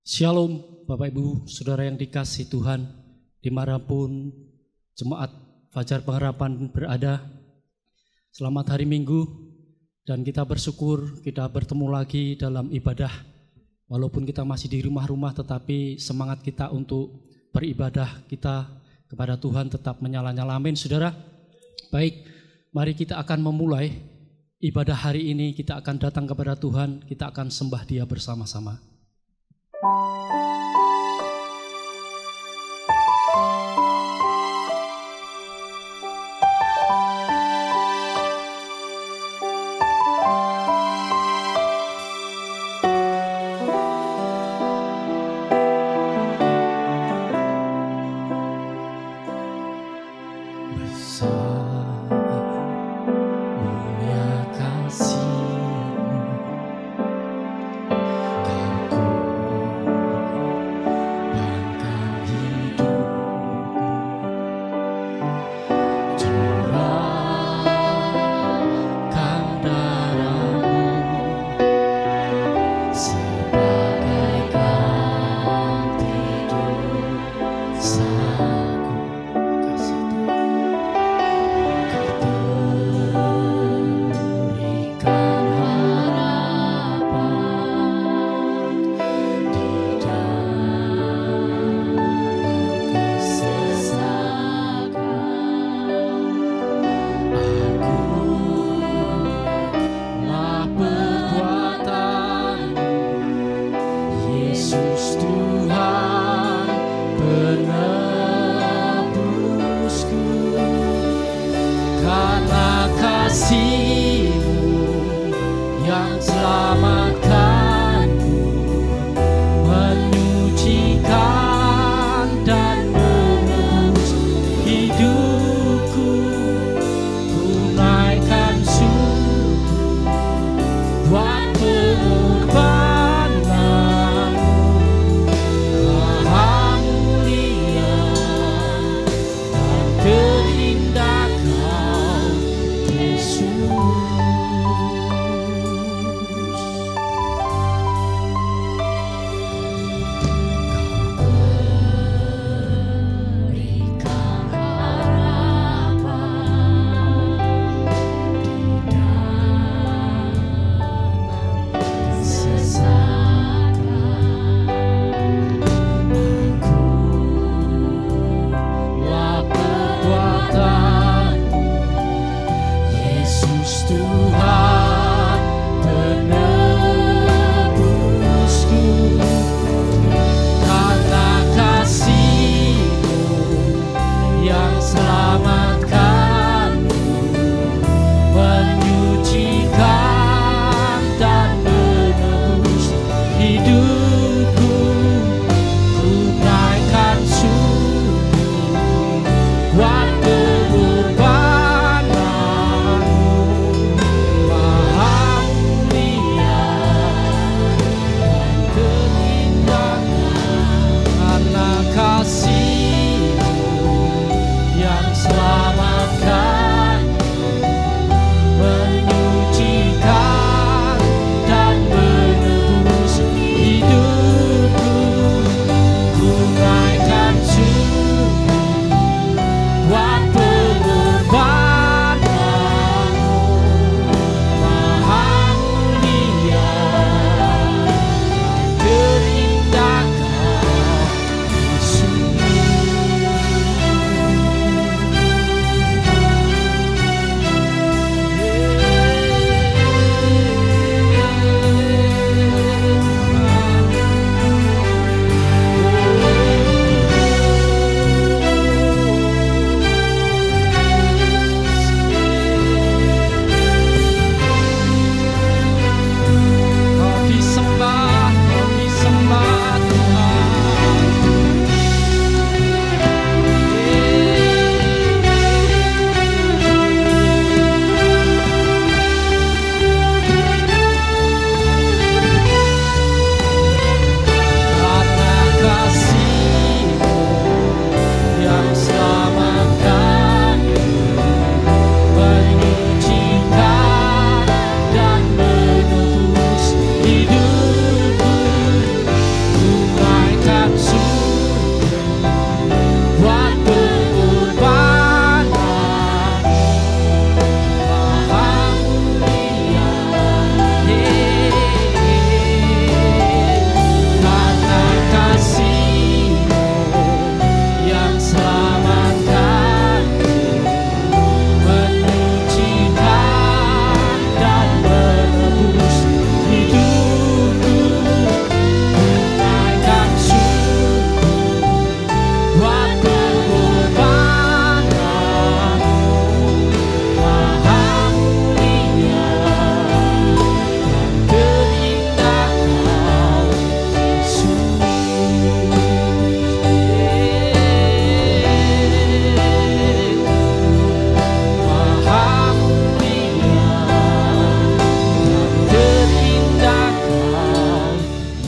Shalom Bapak Ibu Saudara yang dikasihi Tuhan, dimanapun jemaat Fajar Pengharapan berada. Selamat hari Minggu, dan kita bersyukur kita bertemu lagi dalam ibadah. Walaupun kita masih di rumah-rumah, tetapi semangat kita untuk beribadah kita kepada Tuhan tetap menyala-nyala. Amin saudara. Baik, mari kita akan memulai ibadah hari ini. Kita akan datang kepada Tuhan, kita akan sembah Dia bersama-sama. Kau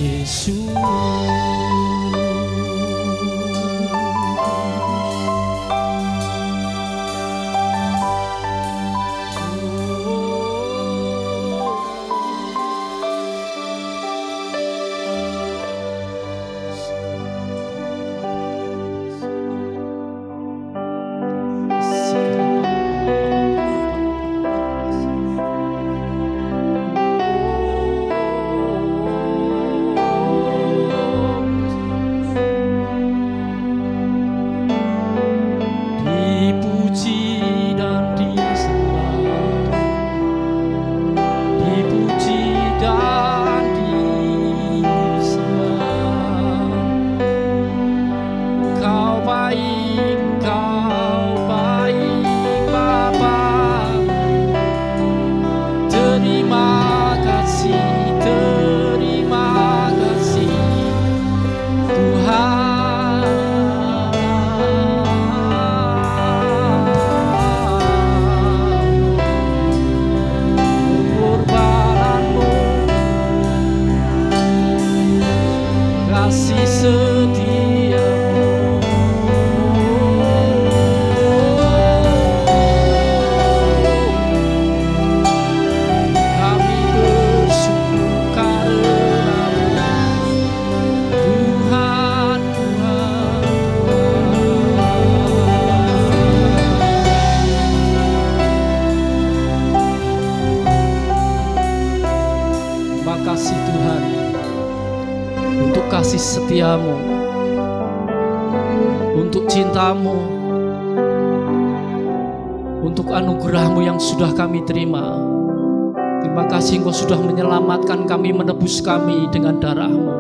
Yesus. Kasih setiamu, untuk cintamu, untuk anugerahmu yang sudah kami terima. Terima kasih Engkau sudah menyelamatkan kami, menebus kami dengan darah-Mu.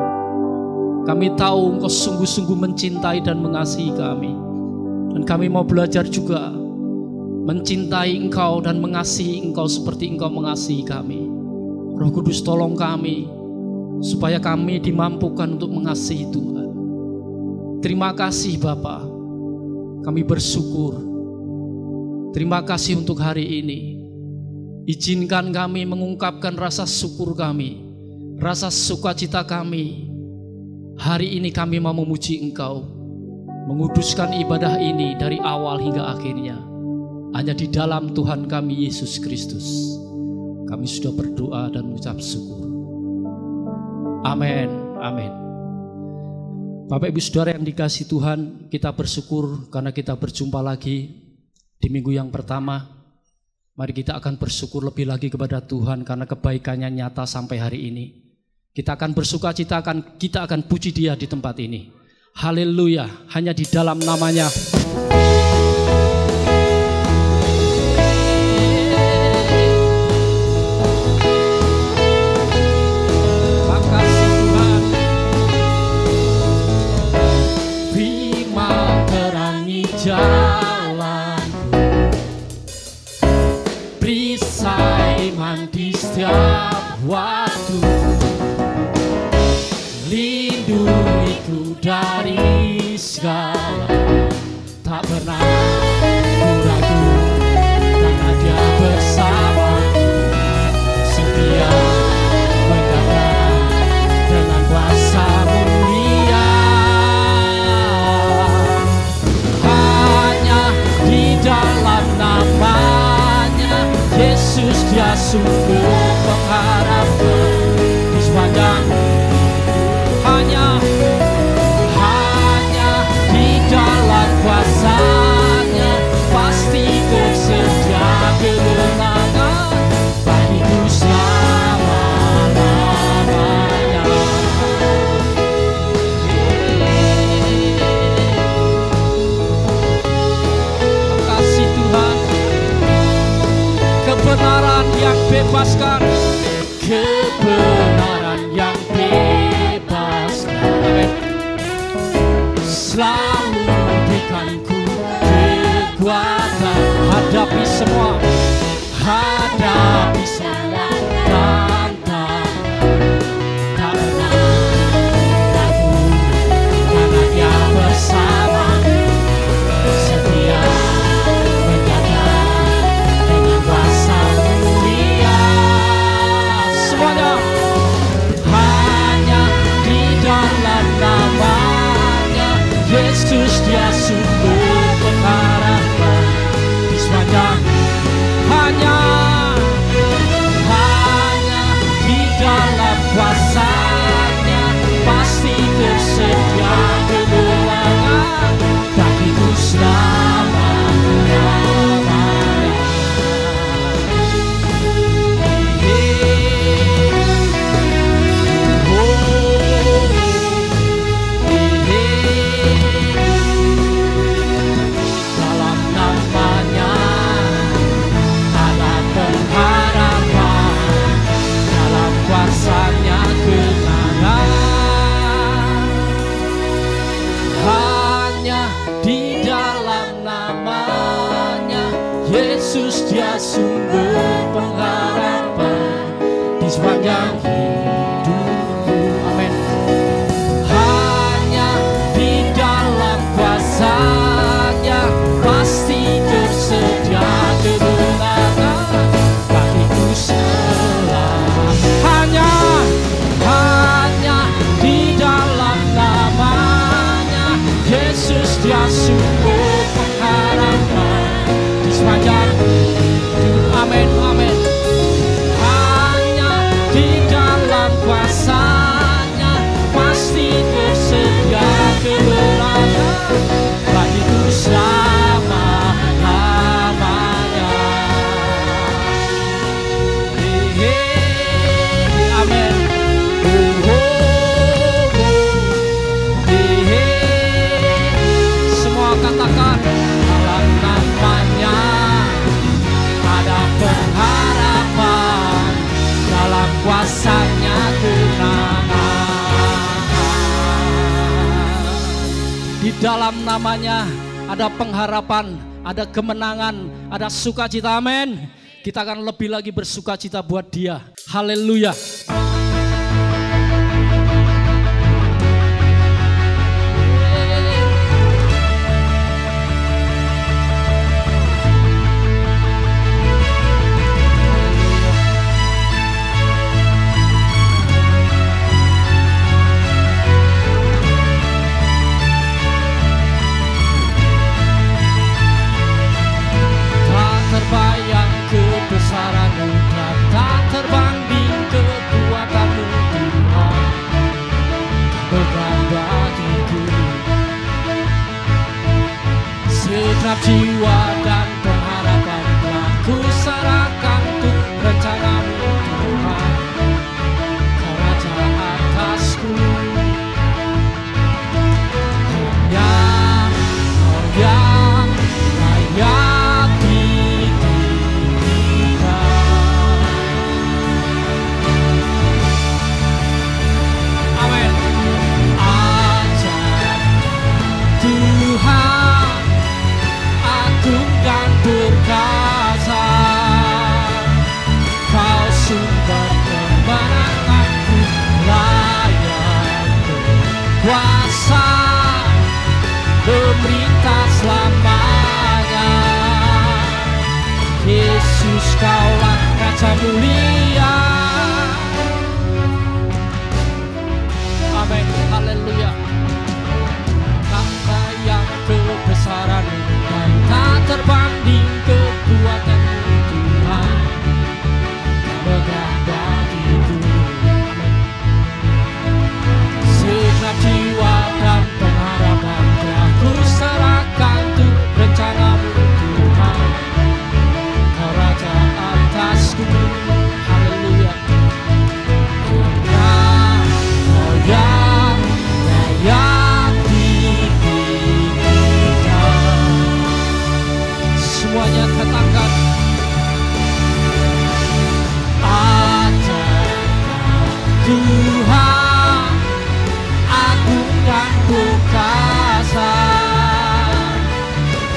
Kami tahu Engkau sungguh-sungguh mencintai dan mengasihi kami. Dan kami mau belajar juga mencintai Engkau dan mengasihi Engkau seperti Engkau mengasihi kami. Roh Kudus tolong kami supaya kami dimampukan untuk mengasihi Tuhan. Terima kasih Bapa, kami bersyukur. Terima kasih untuk hari ini. Izinkan kami mengungkapkan rasa syukur kami, rasa sukacita kami. Hari ini kami mau memuji Engkau, menguduskan ibadah ini dari awal hingga akhirnya. Hanya di dalam Tuhan kami Yesus Kristus kami sudah berdoa dan mengucap syukur. Amin, amin. Bapak Ibu Saudara yang dikasihi Tuhan, kita bersyukur karena kita berjumpa lagi di minggu yang pertama. Mari kita akan bersyukur lebih lagi kepada Tuhan karena kebaikannya nyata sampai hari ini. Kita akan bersukacita, kita akan puji Dia di tempat ini. Haleluya, hanya di dalam namanya. Jalanku, perisai iman di setiap waktu, lindungiku dari segala, tak pernah ku ragu karena Dia bersamaku, setia menjaga dengan kuasa mulia. Dalam namanya Yesus, Dia sungguh mengharapkan di sepanjang hanya di dalam kuasa-Nya pasti tersedia kemenangan bagiku selama-lamanya. Kebenaran yang bebaskan, kebenaran yang bebaskan. Amin. Selalu berikanku kekuatan hadapi semua, hadapi semua tantangan. Tak pernah ragu karena Dia bersama, setia menjaga dengan kuasa mulia. Semuanya hanya dalam namanya ada pengharapan, ada kemenangan, ada sukacita. Amin. Kita akan lebih lagi bersukacita buat Dia. Haleluya. Terbayang kebesaran-Mu dan tak terbanding kekuatan-Mu Tuhan. Berkat bagiku segenap jiwa dan pengharapan telah ku serahkan untuk rencana-Mu Tuhan. Kau Raja atasku, hanya Kau yang layak dan berkasa. Kau sumber kemenanganku, layak berkuasa, pemerintah selamanya. Yesus, Kaulah Raja mulia. Amin. Haleluya. Kata yang kebesaran dan tak terbanding kekuatan-Mu Tuhan. Megah bagiku segenap jiwa dan pengharapan telah ku serahkan untuk rencana-Mu Tuhan. Kau Raja atasku. Haleluya. Kau yang layak ditinggikan. Semuanya katakan, ada Tuhan agung dan perkasa.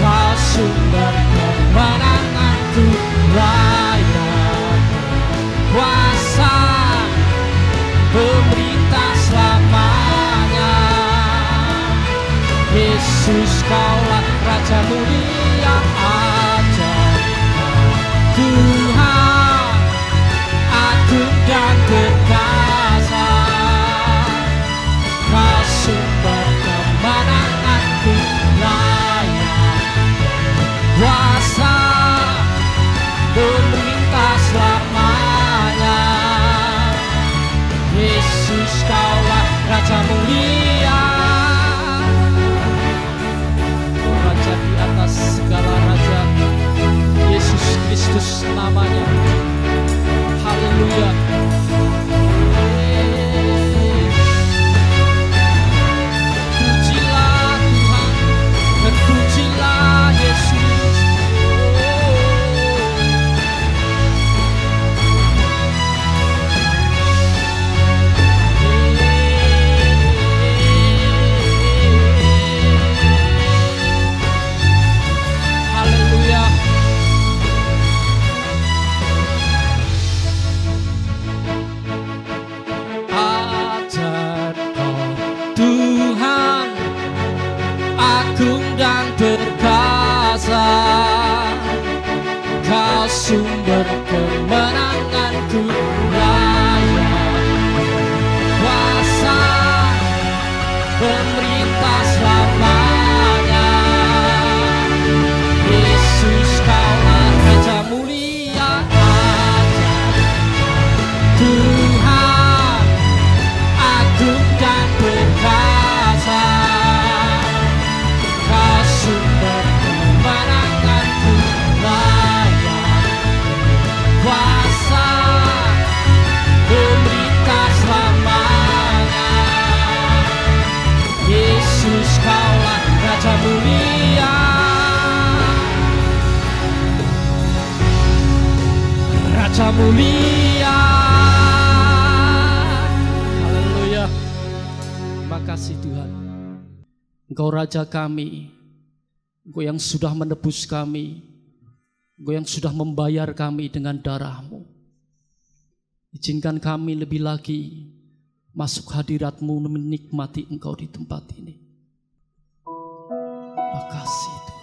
Kau sumber kemenanganku, layak kuasa, pemerintah selamanya. Yesus, Kaulah Raja mulia. Tuhan agung dan perkasa. Kau sumber kemenanganku, layak kuasa, pemerintah selamanya. Yesus, Kaulah Raja mulia. Raja di atas segala raja, Yesus Kristus namanya. Haleluya. Pujilah Tuhan dan pujilah Yesus. Haleluya. Tuhan agung dan perkasa. Kau sumber kemenanganku, layak kuasa, pemerintah selamanya. Yesus, Kaulah Raja mulia. Tuhan agung dan perkasa. Kau sumber kemenanganku, layak kuasa, pemerintah selamanya. Yesus, Kaulah Raja mulia. Raja mulia. Haleluya. Terima kasih Tuhan. Engkau Raja kami, Engkau yang sudah menebus kami, Engkau yang sudah membayar kami dengan darah-Mu. Izinkan kami lebih lagi masuk hadirat-Mu, menikmati Engkau di tempat ini. Makasih Tuhan.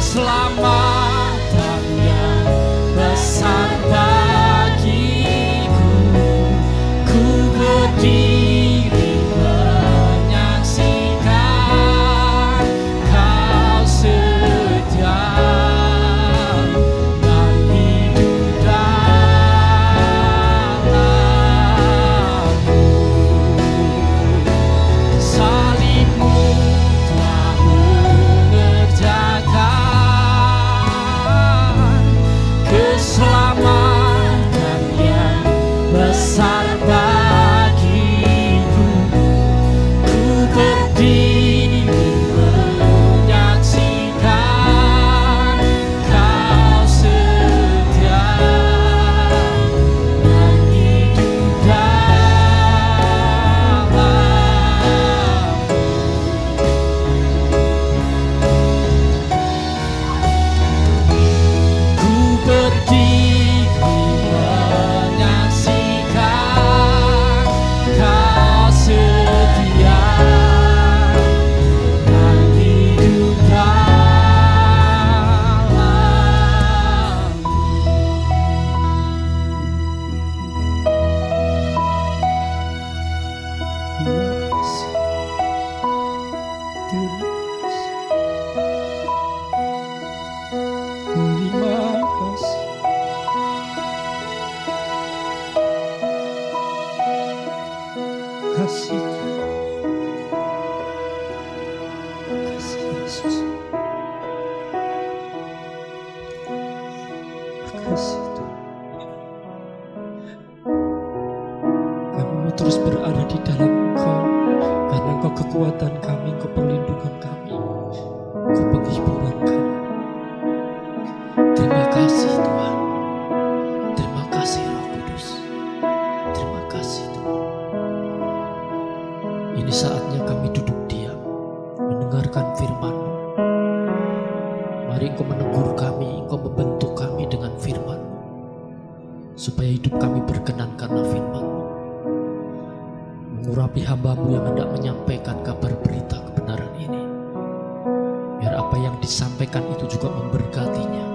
keselamatan yang besar bagiku. Ku berdiri menyaksikan kekuatan kami, Engkau perlindungan kami, Engkau penghiburan kami. Terima kasih Tuhan. Terima kasih Roh Kudus. Terima kasih Tuhan. Ini saatnya kami duduk diam, mendengarkan firman-Mu. Mari Engkau menegur kami, Engkau membentuk kami dengan firman-Mu, supaya hidup kami berkenan karena firman-Mu. Mengurapi hamba-Mu yang hendak menyampaikan kabar berita kebenaran ini. Biar apa yang disampaikan itu juga memberkatinya.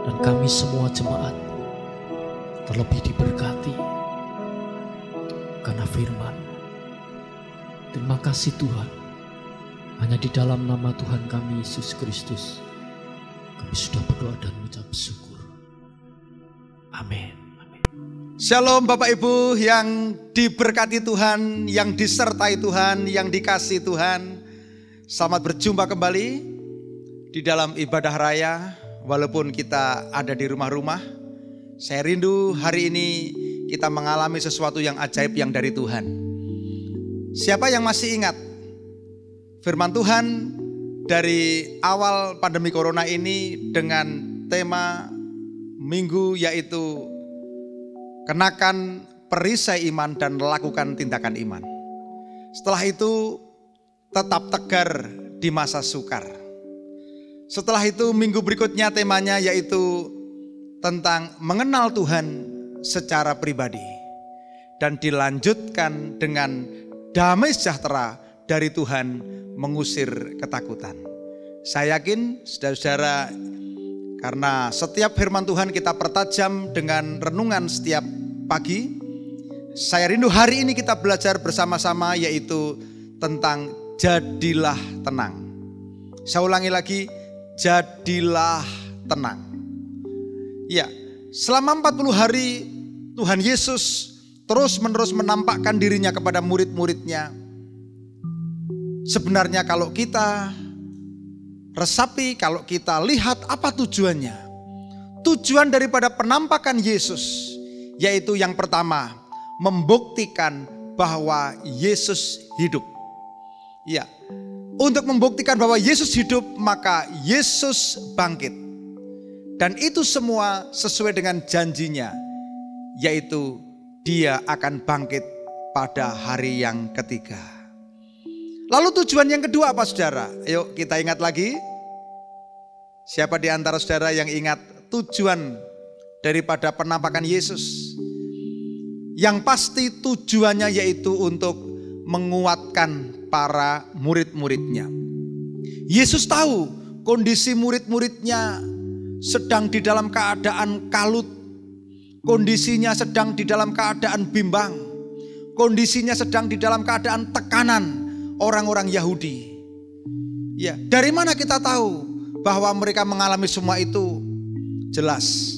Dan kami semua jemaat terlebih diberkati karena firman. Terima kasih Tuhan. Hanya di dalam nama Tuhan kami Yesus Kristus kami sudah berdoa dan mengucap syukur. Amin. Shalom Bapak Ibu yang diberkati Tuhan, yang disertai Tuhan, yang dikasihi Tuhan. Selamat berjumpa kembali di dalam ibadah raya. Walaupun kita ada di rumah-rumah, saya rindu hari ini kita mengalami sesuatu yang ajaib yang dari Tuhan. Siapa yang masih ingat firman Tuhan dari awal pandemi corona ini dengan tema minggu yaitu kenakan perisai iman dan lakukan tindakan iman. Setelah itu tetap tegar di masa sukar. Setelah itu minggu berikutnya temanya yaitu tentang mengenal Tuhan secara pribadi. Dan dilanjutkan dengan damai sejahtera dari Tuhan mengusir ketakutan. Saya yakin saudara-saudara, karena setiap firman Tuhan kita pertajam dengan renungan setiap pagi. Saya rindu hari ini kita belajar bersama-sama yaitu tentang jadilah tenang. Saya ulangi lagi, jadilah tenang. Ya, selama 40 hari Tuhan Yesus terus-menerus menampakkan dirinya kepada murid-muridnya. Sebenarnya kalau kita resapi, kalau kita lihat apa tujuannya. Tujuan daripada penampakan Yesus yaitu yang pertama, membuktikan bahwa Yesus hidup. Ya, untuk membuktikan bahwa Yesus hidup, maka Yesus bangkit. Dan itu semua sesuai dengan janjinya, yaitu Dia akan bangkit pada hari yang ketiga. Lalu tujuan yang kedua apa saudara? Yuk kita ingat lagi. Siapa di antara saudara yang ingat tujuan daripada penampakan Yesus? Yang pasti tujuannya yaitu untuk menguatkan para murid-muridnya. Yesus tahu kondisi murid-muridnya sedang di dalam keadaan kalut. Kondisinya sedang di dalam keadaan bimbang. Kondisinya sedang di dalam keadaan tekanan orang-orang Yahudi. Ya, dari mana kita tahu bahwa mereka mengalami semua itu? Jelas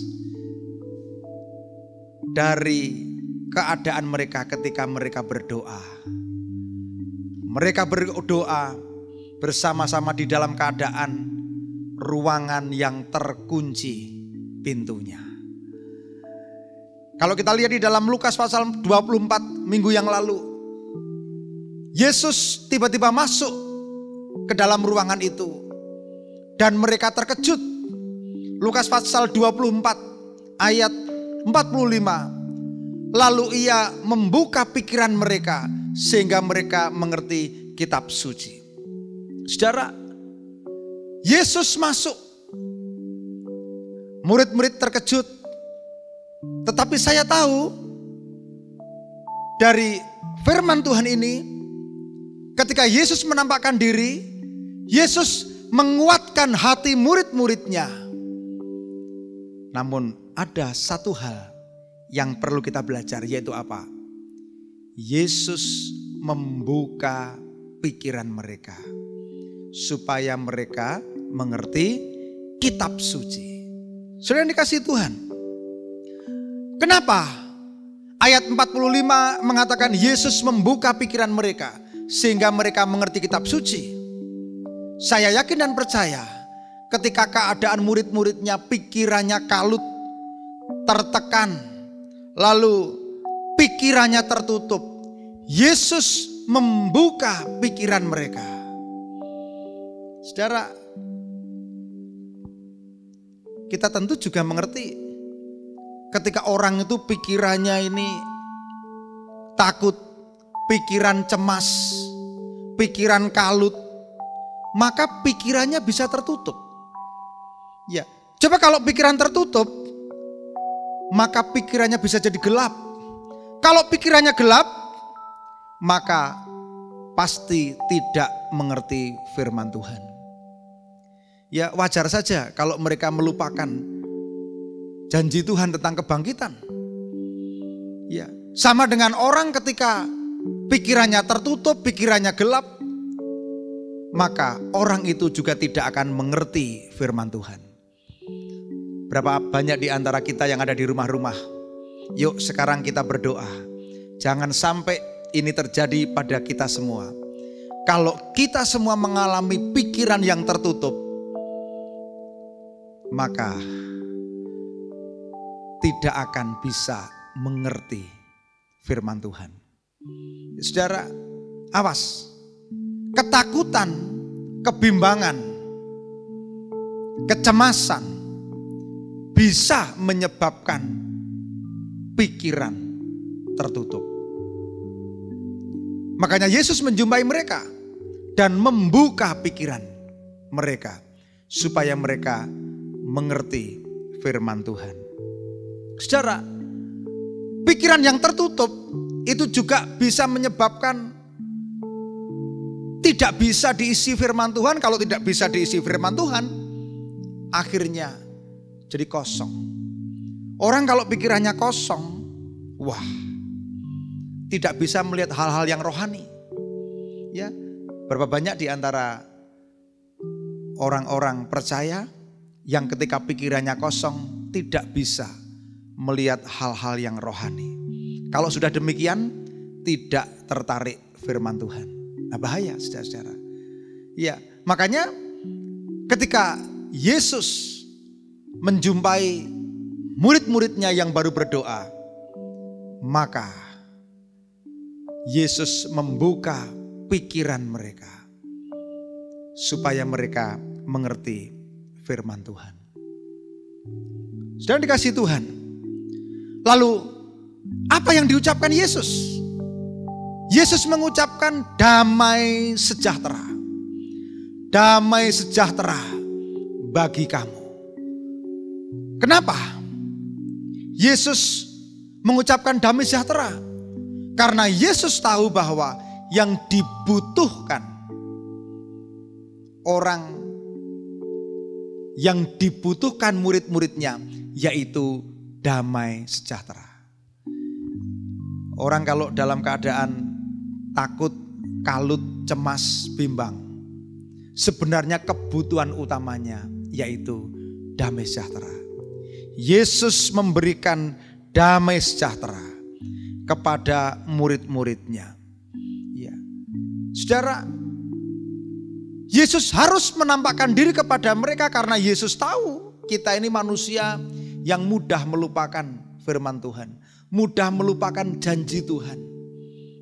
dari keadaan mereka ketika mereka berdoa. Mereka berdoa bersama-sama di dalam keadaan ruangan yang terkunci pintunya. Kalau kita lihat di dalam Lukas pasal 24 minggu yang lalu, Yesus tiba-tiba masuk ke dalam ruangan itu dan mereka terkejut. Lukas pasal 24 ayat 45. Lalu ia membuka pikiran mereka sehingga mereka mengerti kitab suci. Saudara, Yesus masuk. Murid-murid terkejut. Tetapi saya tahu dari firman Tuhan ini, ketika Yesus menampakkan diri, Yesus menguatkan hati murid-muridnya. Namun ada satu hal yang perlu kita belajar, yaitu apa? Yesus membuka pikiran mereka supaya mereka mengerti kitab suci. Saudara yang dikasihi Tuhan, kenapa ayat 45 mengatakan Yesus membuka pikiran mereka sehingga mereka mengerti kitab suci? Saya yakin dan percaya ketika keadaan murid-muridnya pikirannya kalut, tertekan, lalu pikirannya tertutup, Yesus membuka pikiran mereka. Saudara, kita tentu juga mengerti ketika orang itu pikirannya ini takut, pikiran cemas, pikiran kalut, maka pikirannya bisa tertutup. Ya, coba kalau pikiran tertutup, maka pikirannya bisa jadi gelap. Kalau pikirannya gelap, maka pasti tidak mengerti firman Tuhan. Ya, wajar saja kalau mereka melupakan janji Tuhan tentang kebangkitan. Ya, sama dengan orang ketika pikirannya tertutup, pikirannya gelap, maka orang itu juga tidak akan mengerti firman Tuhan. Berapa banyak di antara kita yang ada di rumah-rumah? Yuk sekarang kita berdoa. Jangan sampai ini terjadi pada kita semua. Kalau kita semua mengalami pikiran yang tertutup, maka tidak akan bisa mengerti firman Tuhan. Saudara, awas. Ketakutan, kebimbangan, kecemasan bisa menyebabkan pikiran tertutup. Makanya Yesus menjumpai mereka dan membuka pikiran mereka supaya mereka mengerti firman Tuhan. Saudara, pikiran yang tertutup itu juga bisa menyebabkan tidak bisa diisi firman Tuhan. Kalau tidak bisa diisi firman Tuhan, akhirnya jadi kosong. Orang kalau pikirannya kosong, wah, tidak bisa melihat hal-hal yang rohani. Ya, berapa banyak di antara orang-orang percaya yang ketika pikirannya kosong tidak bisa melihat hal-hal yang rohani. Kalau sudah demikian, tidak tertarik firman Tuhan. Nah, bahaya saudara-saudara. Ya, makanya ketika Yesus menjumpai murid-muridnya yang baru berdoa, maka Yesus membuka pikiran mereka supaya mereka mengerti firman Tuhan. Saudara dikasih Tuhan. Lalu apa yang diucapkan Yesus? Yesus mengucapkan damai sejahtera. Damai sejahtera bagi kamu. Kenapa? Yesus mengucapkan damai sejahtera. Karena Yesus tahu bahwa yang dibutuhkan orang, yang dibutuhkan murid-muridnya yaitu damai sejahtera. Orang kalau dalam keadaan takut, kalut, cemas, bimbang, sebenarnya kebutuhan utamanya yaitu damai sejahtera. Yesus memberikan damai sejahtera kepada murid-muridnya. Ya. Saudara, Yesus harus menampakkan diri kepada mereka karena Yesus tahu kita ini manusia yang mudah melupakan firman Tuhan, mudah melupakan janji Tuhan.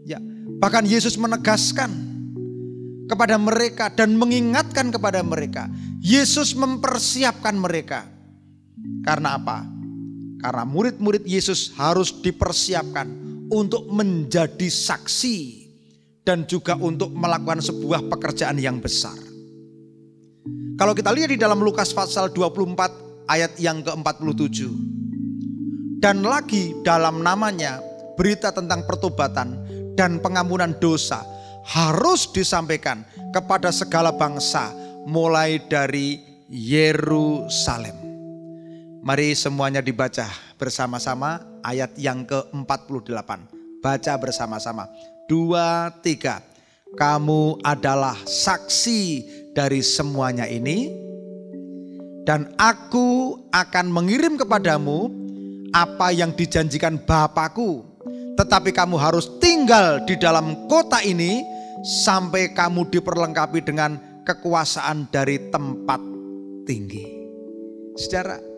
Ya, bahkan Yesus menegaskan kepada mereka dan mengingatkan kepada mereka. Yesus mempersiapkan mereka. Karena apa? Karena murid-murid Yesus harus dipersiapkan untuk menjadi saksi dan juga untuk melakukan sebuah pekerjaan yang besar. Kalau kita lihat di dalam Lukas pasal 24 ayat yang ke-47. Dan lagi dalam namanya berita tentang pertobatan dan pengampunan dosa harus disampaikan kepada segala bangsa mulai dari Yerusalem. Mari semuanya dibaca bersama-sama ayat yang ke-48. Baca bersama-sama. 2, 3. Kamu adalah saksi dari semuanya ini. Dan aku akan mengirim kepadamu apa yang dijanjikan Bapakku. Tetapi kamu harus tinggal di dalam kota ini sampai kamu diperlengkapi dengan kekuasaan dari tempat tinggi. Saudara,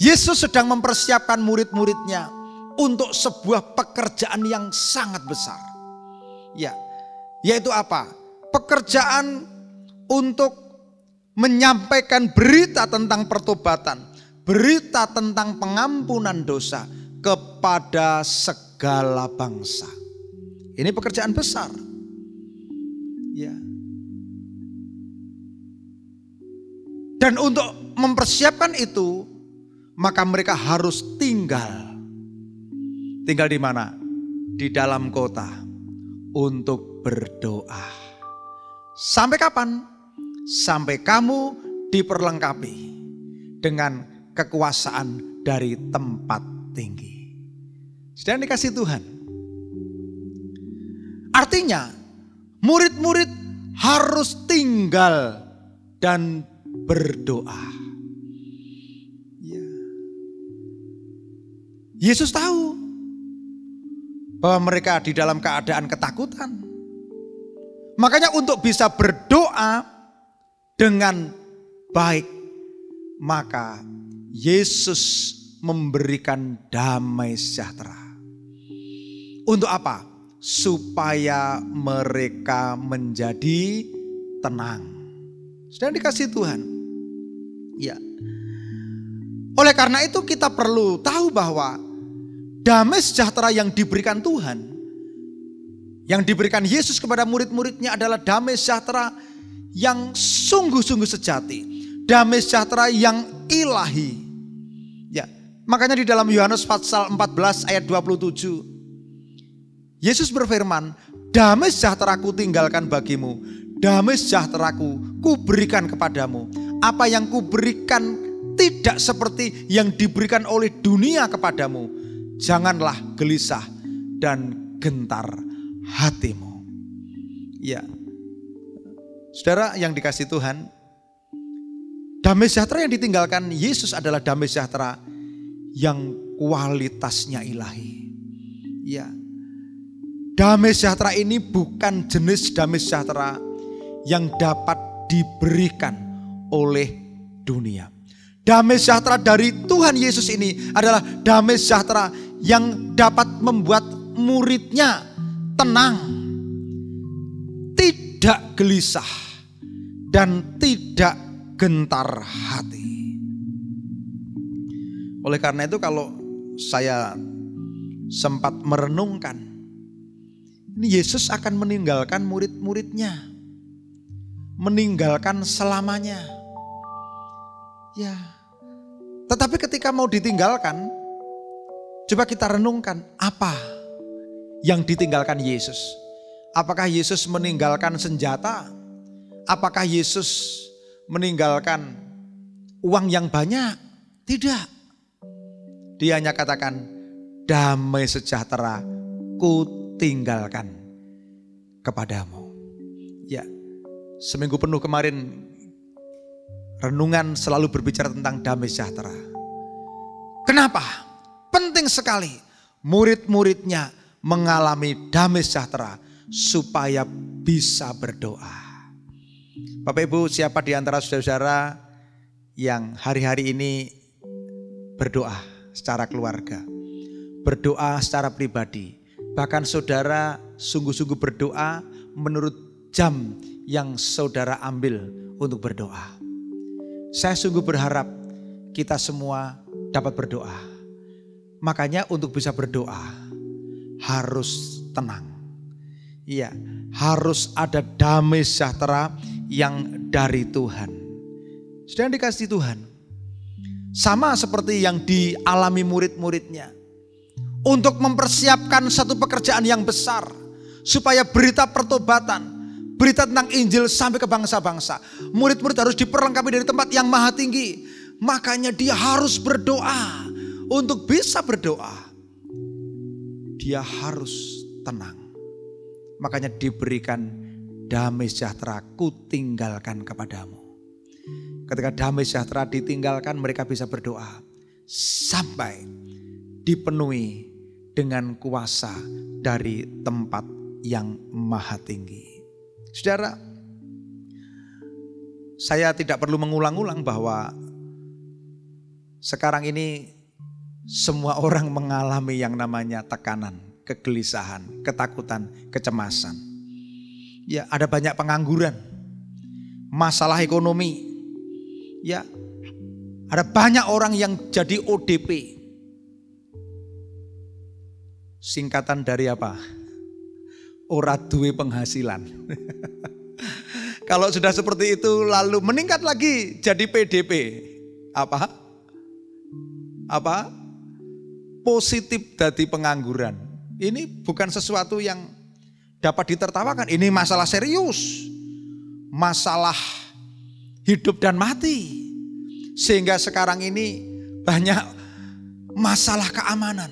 Yesus sedang mempersiapkan murid-muridnya untuk sebuah pekerjaan yang sangat besar. Ya, yaitu apa? Pekerjaan untuk menyampaikan berita tentang pertobatan, berita tentang pengampunan dosa kepada segala bangsa. Ini pekerjaan besar. Ya. Dan untuk mempersiapkan itu, maka mereka harus tinggal. Tinggal di mana? Di dalam kota untuk berdoa. Sampai kapan? Sampai kamu diperlengkapi dengan kekuasaan dari tempat tinggi. Sudah dikasih Tuhan. Artinya murid-murid harus tinggal dan berdoa. Ya. Yesus tahu bahwa mereka di dalam keadaan ketakutan. Makanya untuk bisa berdoa dengan baik, maka Yesus memberikan damai sejahtera. Untuk apa? Supaya mereka menjadi tenang. Sudah dikasih Tuhan. Ya. Oleh karena itu kita perlu tahu bahwa damai sejahtera yang diberikan Tuhan, yang diberikan Yesus kepada murid-muridnya adalah damai sejahtera yang sungguh-sungguh sejati. Damai sejahtera yang ilahi. Ya, makanya di dalam Yohanes pasal 14 ayat 27, Yesus berfirman, damai sejahtera ku tinggalkan bagimu, damai sejahteraku ku berikan kepadamu. Apa yang ku berikan tidak seperti yang diberikan oleh dunia kepadamu. Janganlah gelisah dan gentar hatimu. Ya, saudara yang dikasih Tuhan, damai sejahtera yang ditinggalkan Yesus adalah damai sejahtera yang kualitasnya ilahi. Ya, damai sejahtera ini bukan jenis damai sejahtera yang dapat diberikan oleh dunia. Damai sejahtera dari Tuhan Yesus ini adalah damai sejahtera yang dapat membuat muridnya tenang, tidak gelisah, dan tidak gentar hati. Oleh karena itu kalau saya sempat merenungkan, ini Yesus akan meninggalkan murid-muridnya, meninggalkan selamanya. Ya, tetapi ketika mau ditinggalkan, coba kita renungkan apa yang ditinggalkan Yesus. Apakah Yesus meninggalkan senjata? Apakah Yesus meninggalkan uang yang banyak? Tidak. Dia hanya katakan, damai sejahtera ku tinggalkan kepadamu. Ya, seminggu penuh kemarin renungan selalu berbicara tentang damai sejahtera. Kenapa? Penting sekali murid-muridnya mengalami damai sejahtera supaya bisa berdoa. Bapak Ibu, siapa di antara saudara-saudara yang hari-hari ini berdoa secara keluarga, berdoa secara pribadi, bahkan saudara sungguh-sungguh berdoa menurut jam yang saudara ambil untuk berdoa? Saya sungguh berharap kita semua dapat berdoa. Makanya untuk bisa berdoa harus tenang. Iya, harus ada damai sejahtera yang dari Tuhan. Sudah dikasih Tuhan. Sama seperti yang dialami murid-muridnya. Untuk mempersiapkan satu pekerjaan yang besar. Supaya berita pertobatan, berita tentang Injil sampai ke bangsa-bangsa. Murid-murid harus diperlengkapi dari tempat yang maha tinggi. Makanya dia harus berdoa. Untuk bisa berdoa, dia harus tenang. Makanya diberikan damai sejahtera ku tinggalkan kepadamu. Ketika damai sejahtera ditinggalkan, mereka bisa berdoa. Sampai dipenuhi dengan kuasa dari tempat yang maha tinggi. Saudara, saya tidak perlu mengulang-ulang bahwa sekarang ini semua orang mengalami yang namanya tekanan, kegelisahan, ketakutan, kecemasan. Ya, ada banyak pengangguran, masalah ekonomi. Ya, ada banyak orang yang jadi ODP. Singkatan dari apa? Ora duwe penghasilan. Kalau sudah seperti itu lalu meningkat lagi jadi PDP. Apa? Positif dadi pengangguran. Ini bukan sesuatu yang dapat ditertawakan. Ini masalah serius. Masalah hidup dan mati. Sehingga sekarang ini banyak masalah keamanan.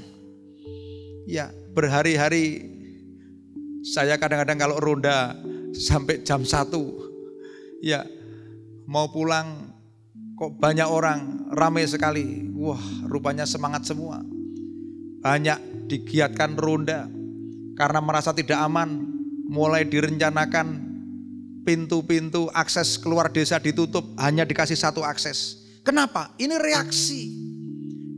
Ya, berhari-hari saya kadang-kadang kalau ronda sampai jam 1, ya mau pulang kok banyak orang, ramai sekali. Wah, rupanya semangat semua. Banyak digiatkan ronda karena merasa tidak aman. Mulai direncanakan pintu-pintu akses keluar desa ditutup, hanya dikasih satu akses. Kenapa? Ini reaksi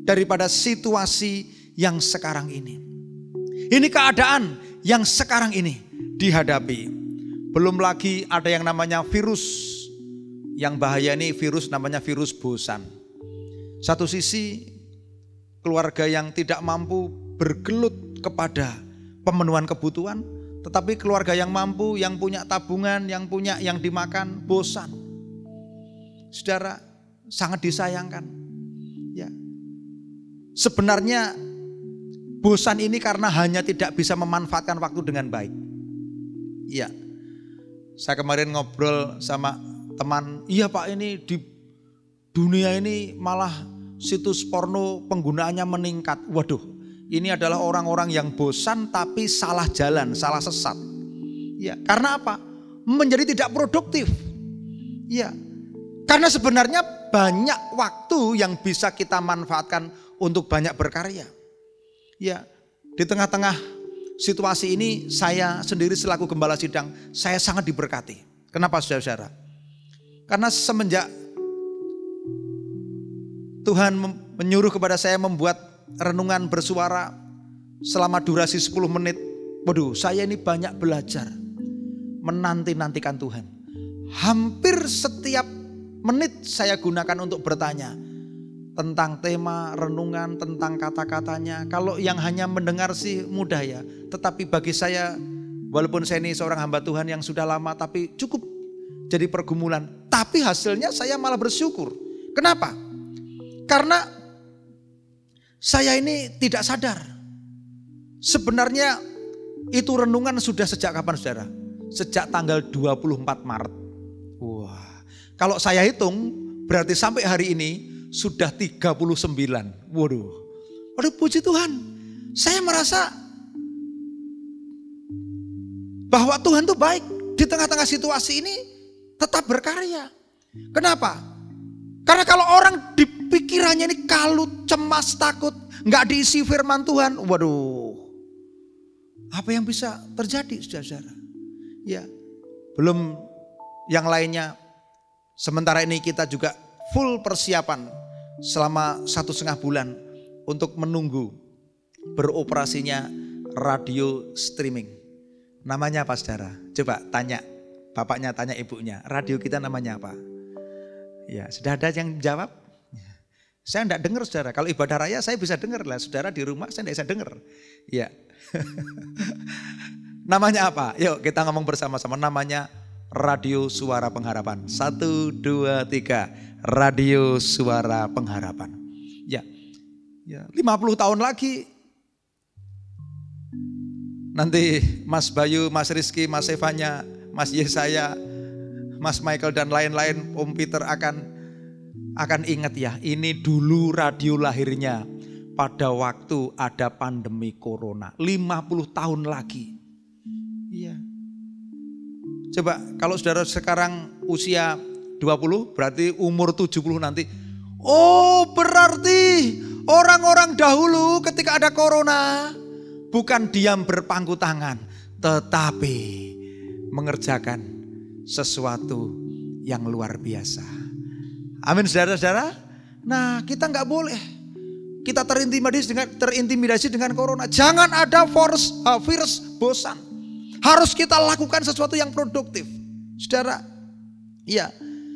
daripada situasi yang sekarang ini. Ini keadaan yang sekarang ini dihadapi. Belum lagi ada yang namanya virus. Yang bahaya ini virus namanya virus bosan. Satu sisi keluarga yang tidak mampu bergelut kepada pemenuhan kebutuhan. Tetapi keluarga yang mampu, yang punya tabungan, yang punya yang dimakan, bosan. Saudara, sangat disayangkan. Ya. Sebenarnya bosan ini karena hanya tidak bisa memanfaatkan waktu dengan baik. Iya. Saya kemarin ngobrol sama teman, iya Pak, ini di dunia ini malah situs porno penggunaannya meningkat. Waduh, ini adalah orang-orang yang bosan tapi salah jalan, salah sesat. Ya, karena apa? Menjadi tidak produktif. Ya, karena sebenarnya banyak waktu yang bisa kita manfaatkan untuk banyak berkarya. Ya, di tengah-tengah situasi ini saya sendiri selaku gembala sidang, saya sangat diberkati. Kenapa saudara-saudara? Karena semenjak Tuhan menyuruh kepada saya membuat renungan bersuara selama durasi 10 menit. Waduh, saya ini banyak belajar menanti-nantikan Tuhan. Hampir setiap menit saya gunakan untuk bertanya tentang tema renungan, tentang kata-katanya. Kalau yang hanya mendengar sih mudah ya. Tetapi bagi saya, walaupun saya ini seorang hamba Tuhan yang sudah lama, tapi cukup jadi pergumulan. Tapi hasilnya saya malah bersyukur. Kenapa? Karena saya ini tidak sadar. Sebenarnya itu renungan sudah sejak kapan saudara? Sejak tanggal 24 Maret. Wah, kalau saya hitung berarti sampai hari ini sudah 39. Waduh, puji Tuhan. Saya merasa bahwa Tuhan itu baik. Di tengah-tengah situasi ini tetap berkarya. Kenapa? Karena kalau orang di pikirannya ini kalut, cemas, takut, gak diisi firman Tuhan. Waduh, apa yang bisa terjadi saudara-saudara? Ya, belum yang lainnya. Sementara ini kita juga full persiapan selama 1,5 bulan untuk menunggu beroperasinya radio streaming. Namanya apa saudara? Coba tanya bapaknya, tanya ibunya. Radio kita namanya apa? Ya, sudah ada yang jawab? Saya enggak dengar saudara. Kalau ibadah raya saya bisa dengar lah. Saudara di rumah saya enggak bisa dengar. Ya. Namanya apa? Yuk kita ngomong bersama-sama. Namanya Radio Suara Pengharapan. 1, 2, 3. Radio Suara Pengharapan. Ya, 50 tahun lagi nanti Mas Bayu, Mas Rizky, Mas Evanya, Mas Yesaya, Mas Michael dan lain-lain, Om Peter akan ingat ya, ini dulu radio lahirnya pada waktu ada pandemi corona. 50 tahun lagi. Iya. Coba kalau saudara sekarang usia 20 berarti umur 70 nanti. Oh, berarti orang-orang dahulu ketika ada corona bukan diam berpangku tangan, tetapi mengerjakan sesuatu yang luar biasa. Amin saudara-saudara. Nah, kita nggak boleh kita terintimidasi dengan corona. Jangan ada virus bosan. Harus kita lakukan sesuatu yang produktif. Saudara, ya,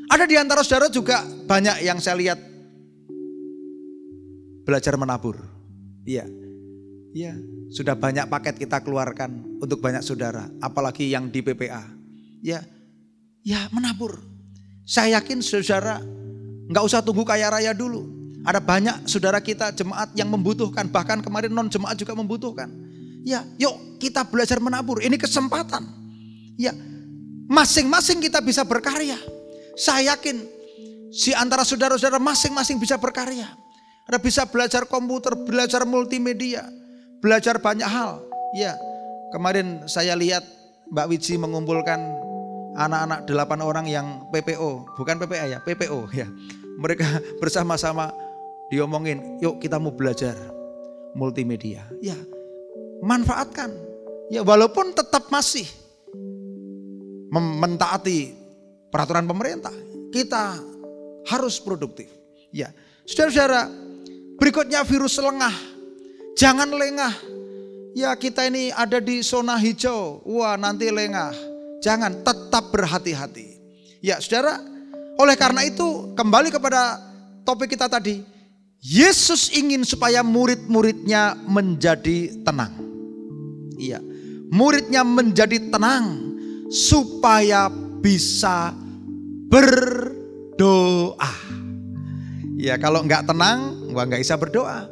ada di antara saudara juga banyak yang saya lihat belajar menabur. Iya. Ya, sudah banyak paket kita keluarkan untuk banyak saudara, apalagi yang di PPA. Ya, menabur. Saya yakin saudara nggak usah tunggu kaya raya dulu. Ada banyak saudara kita jemaat yang membutuhkan, bahkan kemarin non jemaat juga membutuhkan. Ya, yuk kita belajar menabur. Ini kesempatan. Ya, masing-masing kita bisa berkarya. Saya yakin di antara saudara-saudara masing-masing bisa berkarya. Ada bisa belajar komputer, belajar multimedia, belajar banyak hal. Ya, kemarin saya lihat Mbak Wiji mengumpulkan anak-anak 8 orang yang PPO, bukan PPA ya, PPO ya. Mereka bersama-sama diomongin, yuk kita mau belajar multimedia. Ya, manfaatkan. Ya, walaupun tetap masih mentaati peraturan pemerintah, kita harus produktif. Ya, saudara-saudara, berikutnya virus lengah. Jangan lengah. Ya, kita ini ada di zona hijau. Wah, nanti lengah. Jangan, tetap berhati-hati. Ya, saudara, oleh karena itu kembali kepada topik kita tadi. Yesus ingin supaya murid-muridnya menjadi tenang. Iya, muridnya menjadi tenang supaya bisa berdoa. Ya, kalau nggak tenang, nggak bisa berdoa.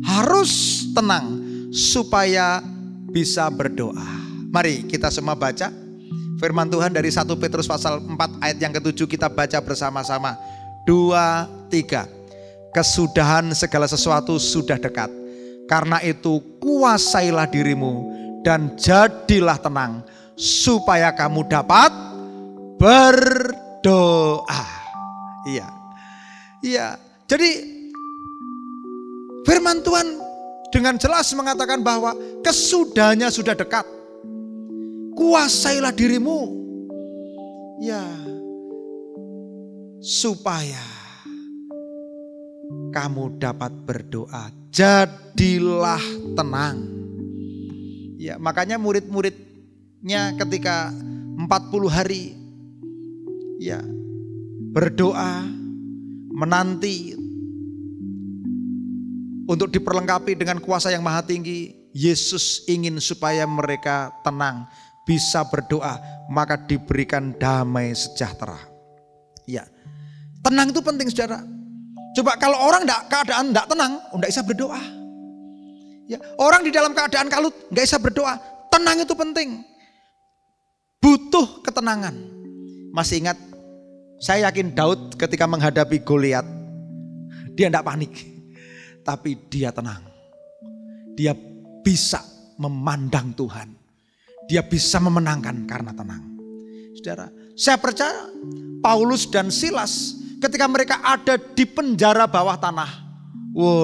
Harus tenang supaya bisa berdoa. Mari kita semua baca firman Tuhan dari 1 Petrus pasal 4 ayat yang ke-7, kita baca bersama-sama. 2, 3. Kesudahan segala sesuatu sudah dekat. Karena itu kuasailah dirimu dan jadilah tenang supaya kamu dapat berdoa. Iya. Iya. Jadi firman Tuhan dengan jelas mengatakan bahwa kesudahannya sudah dekat. Kuasailah dirimu. Ya. Supaya kamu dapat berdoa. Jadilah tenang. Ya, makanya murid-muridnya ketika 40 hari ya berdoa, menanti untuk diperlengkapi dengan kuasa yang maha tinggi. Yesus ingin supaya mereka tenang, bisa berdoa, maka diberikan damai sejahtera. Ya, tenang itu penting, saudara. Coba kalau orang keadaan tidak tenang, tidak bisa berdoa. Ya, orang di dalam keadaan kalut nggak bisa berdoa. Tenang itu penting. Butuh ketenangan. Masih ingat? Saya yakin Daud ketika menghadapi Goliat, dia tidak panik, tapi dia tenang. Dia bisa memandang Tuhan. Dia bisa memenangkan karena tenang. Saudara, saya percaya Paulus dan Silas ketika mereka ada di penjara bawah tanah,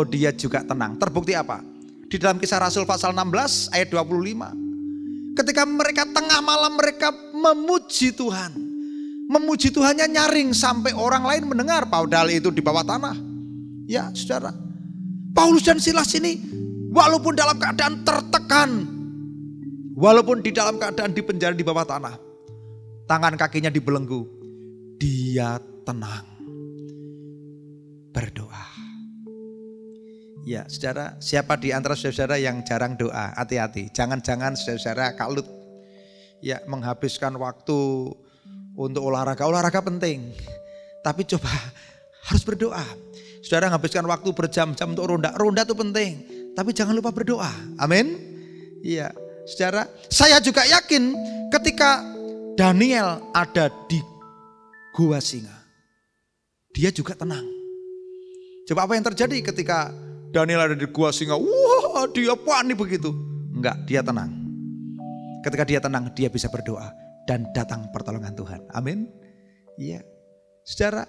dia juga tenang. Terbukti apa? Di dalam Kisah Rasul pasal 16 ayat 25. Ketika mereka tengah malam mereka memuji Tuhan. Memuji Tuhannya nyaring sampai orang lain mendengar, padahal itu di bawah tanah. Ya, saudara. Paulus dan Silas ini walaupun dalam keadaan tertekan, walaupun di dalam keadaan di penjara di bawah tanah, tangan kakinya dibelenggu, dia tenang berdoa. Ya, saudara, siapa di antara saudara yang jarang doa? Hati-hati, jangan-jangan saudara kalut. Ya, menghabiskan waktu untuk olahraga. Olahraga penting, tapi coba harus berdoa. Saudara menghabiskan waktu berjam-jam untuk ronda. Ronda itu penting, tapi jangan lupa berdoa. Amin. Iya, saudara, saya juga yakin ketika Daniel ada di gua singa, dia juga tenang. Coba apa yang terjadi ketika Daniel ada di gua singa? Wah, dia panik begitu. Enggak, dia tenang. Ketika dia tenang, dia bisa berdoa dan datang pertolongan Tuhan. Amin. Iya. Saudara,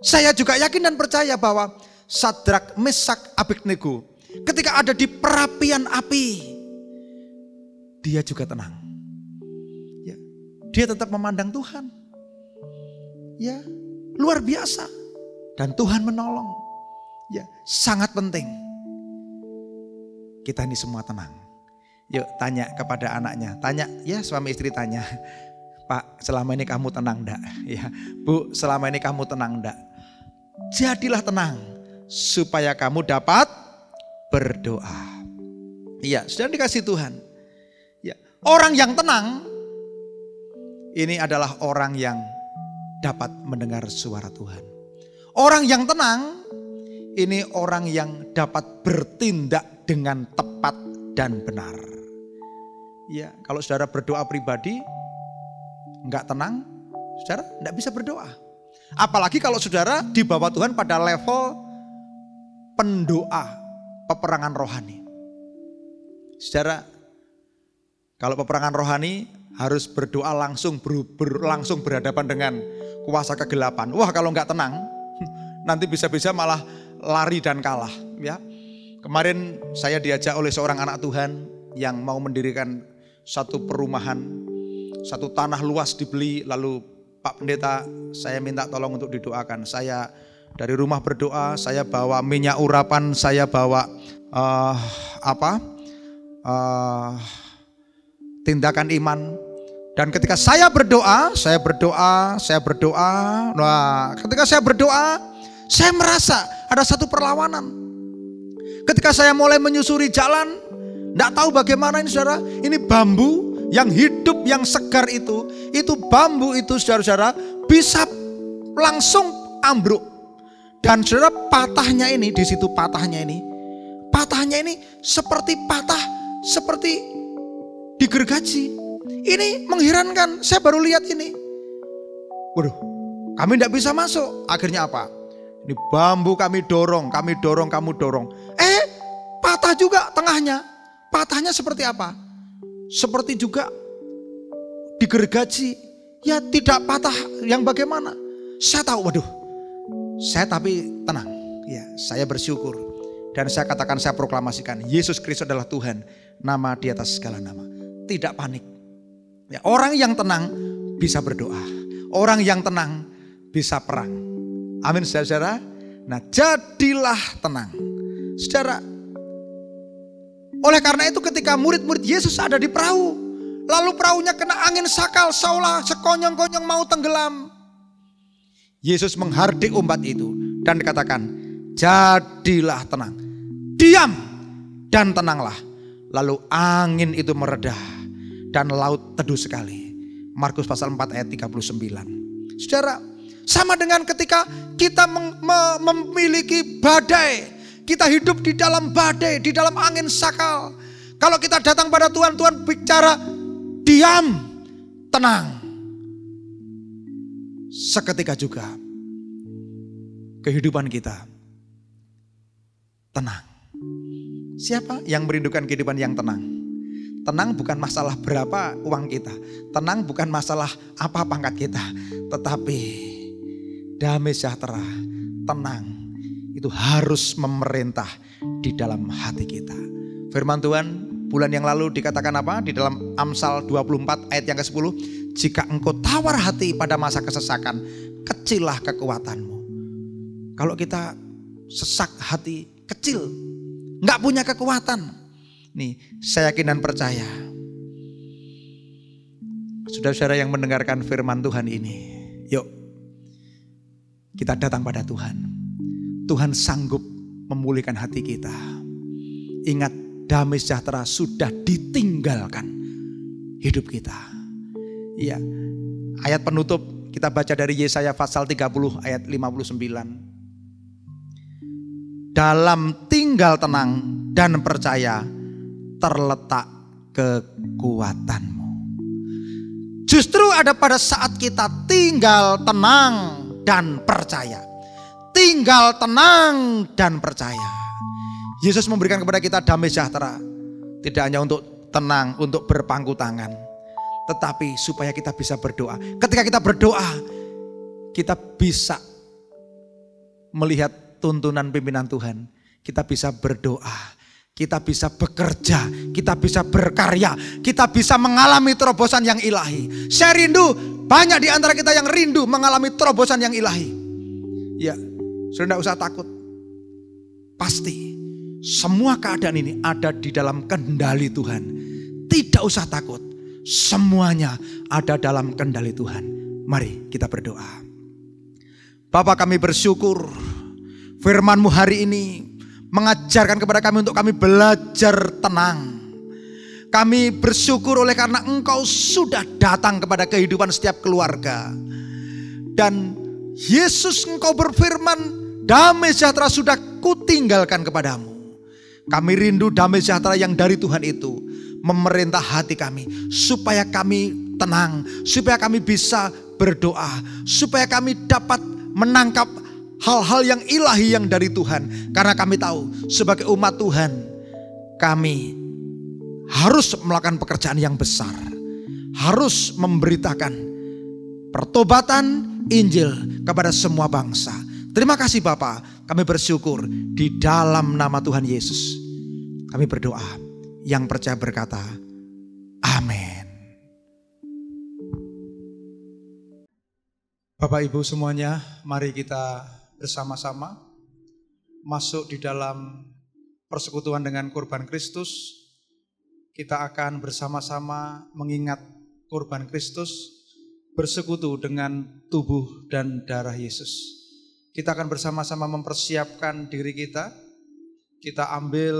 saya juga yakin dan percaya bahwa Sadrak, Mesak, Abednego ketika ada di perapian api, dia juga tenang. Ya, dia tetap memandang Tuhan. Ya, luar biasa. Dan Tuhan menolong. Ya, sangat penting kita ini semua tenang. Yuk tanya kepada anaknya, tanya ya suami istri tanya, Pak selama ini kamu tenang enggak? Ya, Bu selama ini kamu tenang enggak? Jadilah tenang supaya kamu dapat berdoa. Iya, sudah dikasih Tuhan. Ya, orang yang tenang ini adalah orang yang dapat mendengar suara Tuhan. Orang yang tenang ini orang yang dapat bertindak dengan tepat dan benar. Ya, kalau saudara berdoa pribadi enggak tenang, saudara enggak bisa berdoa. Apalagi kalau saudara dibawa Tuhan pada level pendoa, peperangan rohani. Saudara, kalau peperangan rohani harus berdoa langsung langsung berhadapan dengan kuasa kegelapan. Wah, kalau enggak tenang, nanti bisa-bisa malah lari dan kalah. Ya, kemarin saya diajak oleh seorang anak Tuhan yang mau mendirikan satu perumahan, satu tanah luas dibeli, lalu Pak Pendeta, saya minta tolong untuk didoakan. Saya dari rumah berdoa, saya bawa minyak urapan, saya bawa tindakan iman. Dan ketika saya berdoa. Nah, ketika saya berdoa, saya merasa ada satu perlawanan. Ketika saya mulai menyusuri jalan, enggak tahu bagaimana ini saudara, ini bambu yang hidup, yang segar itu bambu itu saudara-saudara bisa langsung ambruk. Dan saudara patahnya ini, di situ patahnya ini seperti patah, seperti digergaji. Ini mengherankan, saya baru lihat ini. Waduh, kami tidak bisa masuk. Akhirnya apa? Ini bambu kami dorong. Patah juga tengahnya. Patahnya seperti apa? Seperti juga digergaji. Ya tidak patah yang bagaimana. Saya tahu, waduh. Saya tapi tenang. Ya, saya bersyukur. Dan saya katakan, saya proklamasikan, Yesus Kristus adalah Tuhan. Nama di atas segala nama. Tidak panik. Ya, orang yang tenang bisa berdoa. Orang yang tenang bisa perang. Amin saudara. Nah, jadilah tenang. Saudara, oleh karena itu ketika murid-murid Yesus ada di perahu, lalu perahunya kena angin sakal seolah sekonyong-konyong mau tenggelam. Yesus menghardik umat itu dan dikatakan, jadilah tenang, diam dan tenanglah. Lalu angin itu meredah dan laut teduh sekali. Markus pasal 4 ayat 39. Saudara, sama dengan ketika kita memiliki badai, kita hidup di dalam badai, di dalam angin sakal. Kalau kita datang pada Tuhan, Tuhan bicara, diam, tenang. Seketika juga kehidupan kita tenang. Siapa yang merindukan kehidupan yang tenang? Tenang bukan masalah berapa uang kita. Tenang bukan masalah apa pangkat kita. Tetapi damai sejahtera, tenang itu harus memerintah di dalam hati kita. Firman Tuhan bulan yang lalu dikatakan apa? Di dalam Amsal 24 ayat yang ke-10. Jika engkau tawar hati pada masa kesesakan, kecillah kekuatanmu. Kalau kita sesak hati, kecil, gak punya kekuatan. Nih, saya yakin dan percaya, saudara-saudara yang mendengarkan firman Tuhan ini, yuk kita datang pada Tuhan. Tuhan sanggup memulihkan hati kita. Ingat, damai sejahtera sudah ditinggalkan hidup kita. Iya, ayat penutup kita baca dari Yesaya pasal 30 ayat 59. Dalam tinggal tenang dan percaya terletak kekuatanmu. Justru ada pada saat kita tinggal tenang dan percaya. Tinggal tenang dan percaya. Yesus memberikan kepada kita damai sejahtera. Tidak hanya untuk tenang, untuk berpangku tangan. Tetapi supaya kita bisa berdoa. Ketika kita berdoa, kita bisa melihat tuntunan pimpinan Tuhan. Kita bisa berdoa. Kita bisa bekerja, kita bisa berkarya, kita bisa mengalami terobosan yang ilahi. Saya rindu, banyak di antara kita yang rindu mengalami terobosan yang ilahi. Ya, sudah tidak usah takut. Pasti semua keadaan ini ada di dalam kendali Tuhan. Tidak usah takut, semuanya ada dalam kendali Tuhan. Mari kita berdoa. Bapa, kami bersyukur firman-Mu hari ini mengajarkan kepada kami untuk kami belajar tenang. Kami bersyukur oleh karena Engkau sudah datang kepada kehidupan setiap keluarga. Dan Yesus, Engkau berfirman, damai sejahtera sudah kutinggalkan kepadamu. Kami rindu damai sejahtera yang dari Tuhan itu memerintah hati kami, supaya kami tenang, supaya kami bisa berdoa, supaya kami dapat menangkap hal-hal yang ilahi yang dari Tuhan. Karena kami tahu sebagai umat Tuhan, kami harus melakukan pekerjaan yang besar, harus memberitakan pertobatan Injil kepada semua bangsa. Terima kasih Bapa, kami bersyukur di dalam nama Tuhan Yesus. Kami berdoa, yang percaya berkata, amin. Bapak Ibu semuanya, mari kita bersama-sama masuk di dalam persekutuan dengan kurban Kristus. Kita akan bersama-sama mengingat kurban Kristus, bersekutu dengan tubuh dan darah Yesus. Kita akan bersama-sama mempersiapkan diri kita. Kita ambil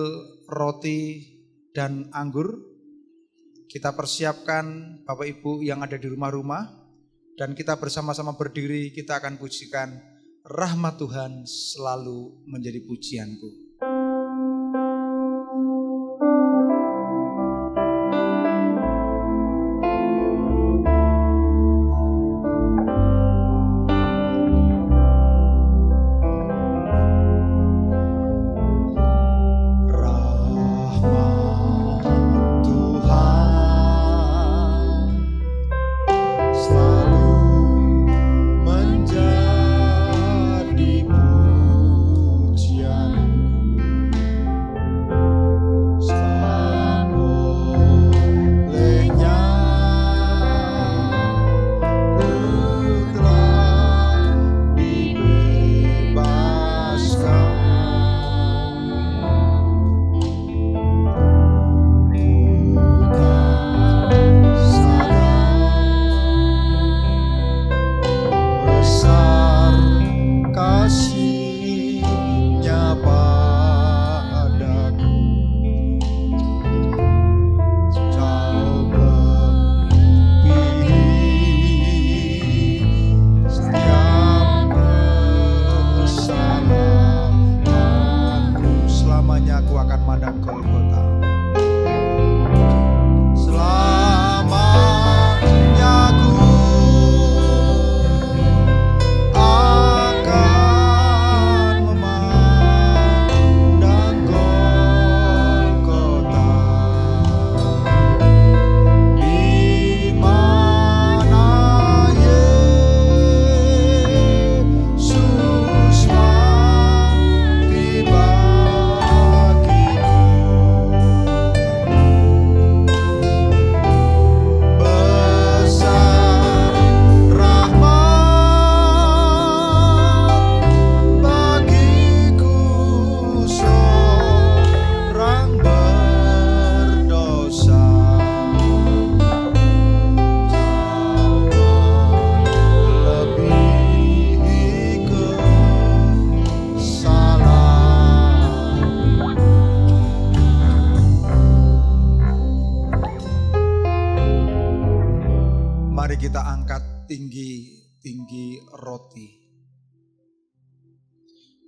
roti dan anggur. Kita persiapkan Bapak Ibu yang ada di rumah-rumah. Dan kita bersama-sama berdiri, kita akan pujikan rahmat Tuhan selalu menjadi pujianku.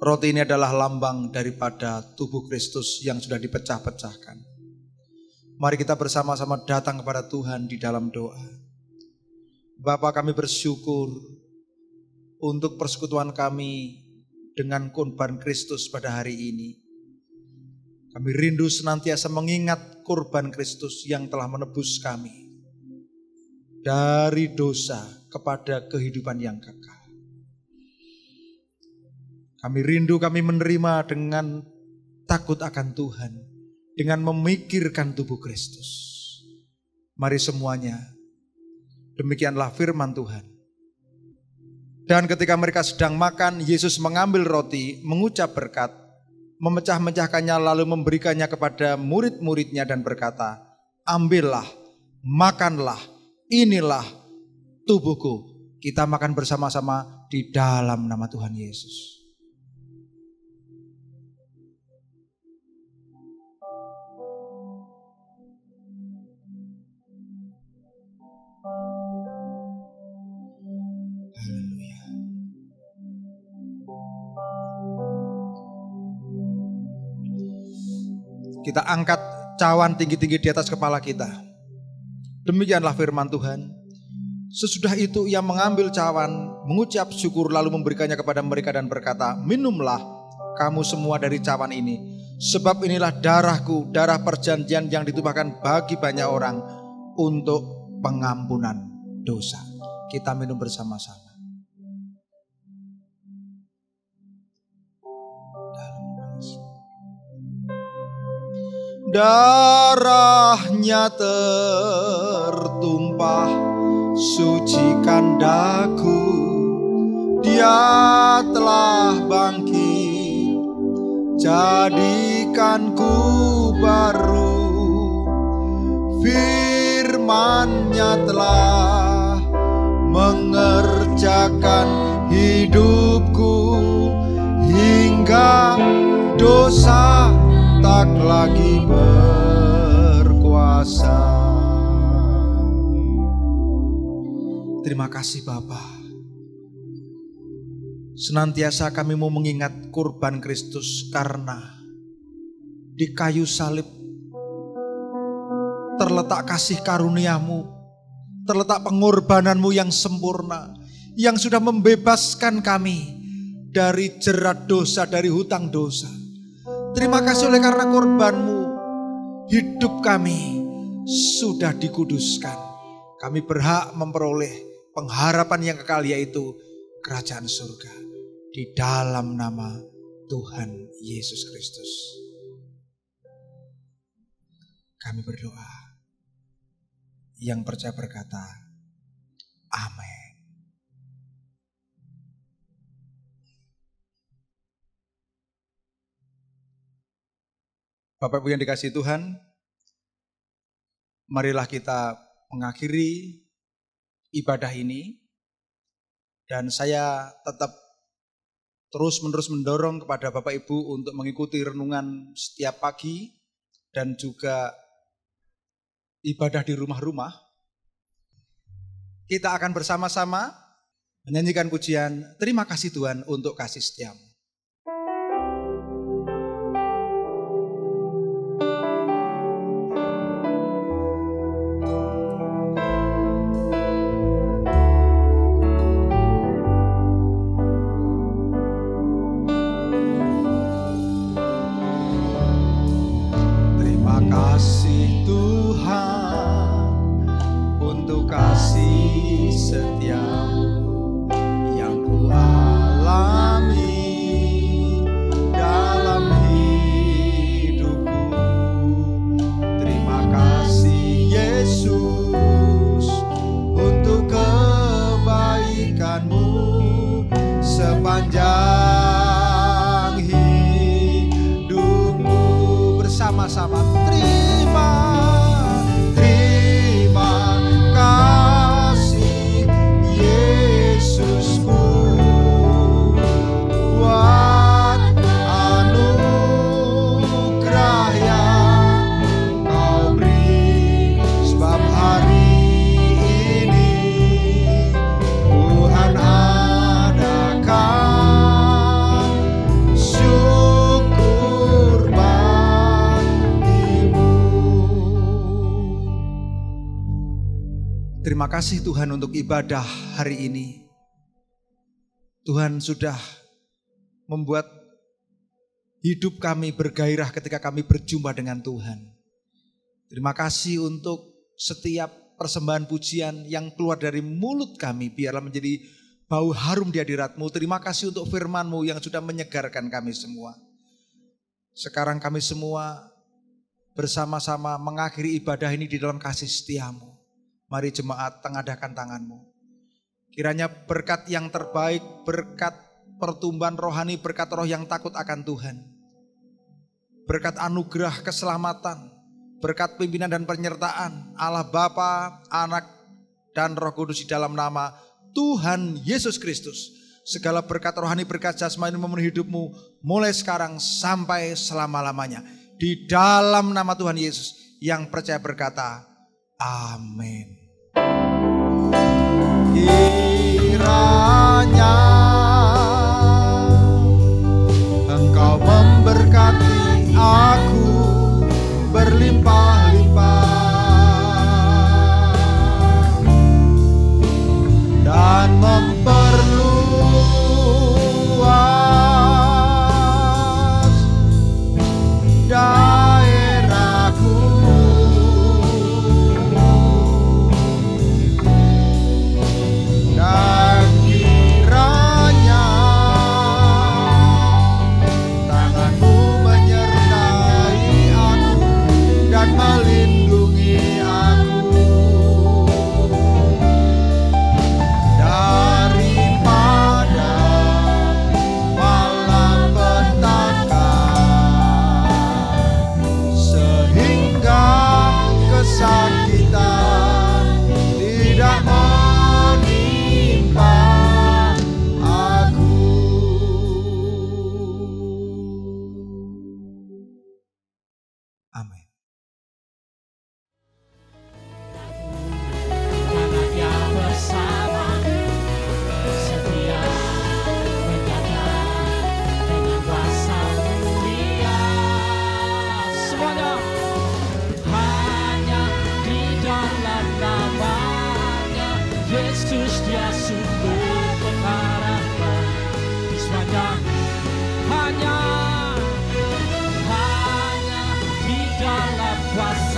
Roti ini adalah lambang daripada tubuh Kristus yang sudah dipecah-pecahkan. Mari kita bersama-sama datang kepada Tuhan di dalam doa. Bapa, kami bersyukur untuk persekutuan kami dengan kurban Kristus pada hari ini. Kami rindu senantiasa mengingat kurban Kristus yang telah menebus kami dari dosa kepada kehidupan yang kekal. Kami rindu, kami menerima dengan takut akan Tuhan, dengan memikirkan tubuh Kristus. Mari semuanya, demikianlah firman Tuhan. Dan ketika mereka sedang makan, Yesus mengambil roti, mengucap berkat, memecah-mecahkannya lalu memberikannya kepada murid-muridnya dan berkata, ambillah, makanlah, inilah tubuhku. Kita makan bersama-sama di dalam nama Tuhan Yesus. Kita angkat cawan tinggi-tinggi di atas kepala kita. Demikianlah firman Tuhan. Sesudah itu ia mengambil cawan, mengucap syukur lalu memberikannya kepada mereka dan berkata, minumlah kamu semua dari cawan ini. Sebab inilah darahku, darah perjanjian yang ditumpahkan bagi banyak orang untuk pengampunan dosa. Kita minum bersama-sama. Darahnya tertumpah, sucikan daku. Dia telah bangkit, jadikanku baru. Firman-Nya telah mengerjakan hidupku, hingga dosa tak lagi berkuasa. Terima kasih Bapa. Senantiasa kami mau mengingat kurban Kristus, karena di kayu salib terletak kasih karunia-Mu, terletak pengorbanan-Mu yang sempurna, yang sudah membebaskan kami dari jerat dosa, dari hutang dosa. Terima kasih oleh karena korban-Mu, hidup kami sudah dikuduskan. Kami berhak memperoleh pengharapan yang kekal, yaitu kerajaan surga, di dalam nama Tuhan Yesus Kristus. Kami berdoa. Yang percaya berkata, amin. Bapak Ibu yang dikasihi Tuhan, marilah kita mengakhiri ibadah ini. Dan saya tetap terus-menerus mendorong kepada Bapak Ibu untuk mengikuti renungan setiap pagi dan juga ibadah di rumah-rumah. Kita akan bersama-sama menyanyikan pujian Terima Kasih Tuhan untuk kasih setia-Mu. Terima kasih Tuhan untuk ibadah hari ini. Tuhan sudah membuat hidup kami bergairah ketika kami berjumpa dengan Tuhan. Terima kasih untuk setiap persembahan pujian yang keluar dari mulut kami, biarlah menjadi bau harum di hadirat-Mu. Terima kasih untuk firman-Mu yang sudah menyegarkan kami semua. Sekarang kami semua bersama-sama mengakhiri ibadah ini di dalam kasih setia-Mu. Mari jemaat tengadahkan tangan-Mu. Kiranya berkat yang terbaik, berkat pertumbuhan rohani, berkat roh yang takut akan Tuhan, berkat anugerah keselamatan, berkat pimpinan dan penyertaan Allah Bapa, Anak, dan Roh Kudus di dalam nama Tuhan Yesus Kristus. Segala berkat rohani, berkat jasmani memenuhi hidupmu mulai sekarang sampai selama-lamanya. Di dalam nama Tuhan Yesus yang percaya berkata, amin. Kiranya Engkau memberkati aku berlimpah-limpah dan memperluas daerahku, dan kiranya tanganmu menyertai aku dan melindungi aku daripada malapetaka, sehingga kesakitan tidak menimpa aku. Amin. Karena Dia bersama, setia menjaga dengan kuasa mulia. Semuanya hanya di dalam namanya Yesus, Dia sumber pengharapan. Semuanya hanya di dalam kuasa